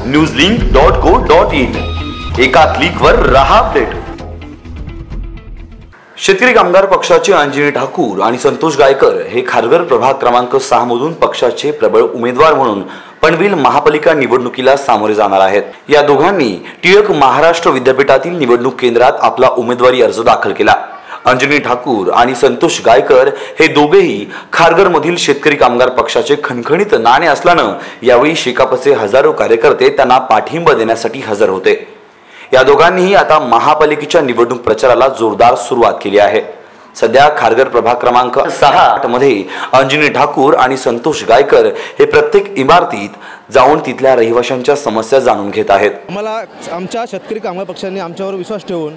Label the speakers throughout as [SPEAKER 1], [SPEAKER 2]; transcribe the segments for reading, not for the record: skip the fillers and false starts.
[SPEAKER 1] newslink.co.in एका क्लिकवर रहा अपडेट। शेतकरी कामगार पक्षाचे अंजनी ठाकूर आणि संतोष गायकर हे खारघर प्रभाग क्रमांक 6 मधून पक्षाचे प्रबळ उमेदवार म्हणून पनवेल महापालिका निवडणुकीला सामोरे जाणार आहेत। या दोघांनी टिळक महाराष्ट्र विद्यापीठातील निवडणूक केंद्रात आपला उमेदवारी अर्ज दाखल केला। अंजनी ठाकूर आणि संतोष गायकर हे दोघेही खारघर मधील शेतकरी कामगार पक्षाचे खणखणीत नाणे असल्यानं यावेळी शेकापचे हजारो कार्यकर्ते त्यांना पाठिंबा देण्यासाठी हजर होते। या दोघांनीही आता महापालिकेच्या निवडणूक प्रचाराला जोरदार सुरुवात केली आहे। सध्या खारघर प्रभाग क्रमांक 6 मध्ये अंजनी ठाकूर आणि संतोष गायकर हे प्रत्येक इमारतीत जाऊन तिथल्या रहिवाशांच्या समस्या जाणून घेत आहेत।
[SPEAKER 2] आम्हाला आमच्या शेतकरी कामगार पक्षाने आमच्यावर विश्वास ठेवून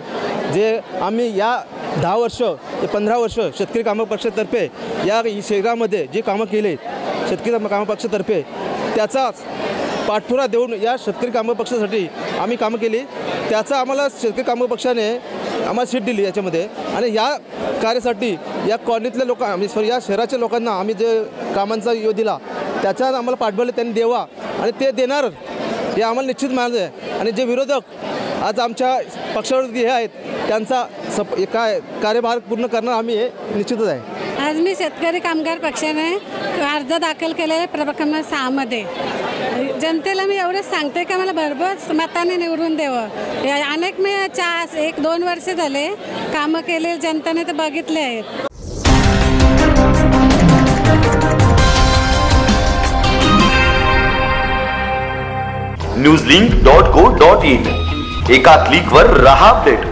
[SPEAKER 2] जे आम्ही या 10 वर्ष ते 15 वर्ष शेतकरी कामगार पक्षातर्फे या शहरामध्ये जे कामं केले शेतकरी कामगार पक्षातर्फे त्याचा पाठपुरावा देऊन या शेतकरी कामगार पक्षासाठी आम्ही कामं केली। त्याचा आम्हाला शेतकरी कामगार पक्षाने आम्हाला सीट दिली याच्यामध्ये आणि या कार्यासाठी या कॉलनीतल्या लोक या शहराच्या लोकांना आम्ही जे कामांचा योग दिला त्याचा आम्हाला पाठबळ त्यांनी द्यावा आणि ते देणार हे आम्हाला निश्चित मानलं आहे। आणि जे विरोधक आज आमच्या पक्षावरती हे आहेत त्यांचा काय कार्यभार पूर्ण करणार आम्ही हे निश्चितच आहे।
[SPEAKER 3] आज मी शेतकरी कामगार पक्षाने अर्ज दाखल केलेला प्रभाग क्रमांक 6 मध्ये जनतेला मी एवढंच सांगते की मला भरघोस मताने निवडून द्यावं। अनेक मी 1-2 वर्ष झाले कामं केले जनतेने ते बघितले आहेत।
[SPEAKER 1] newslink.co.in एका क्लिकवर रहा अपडेट।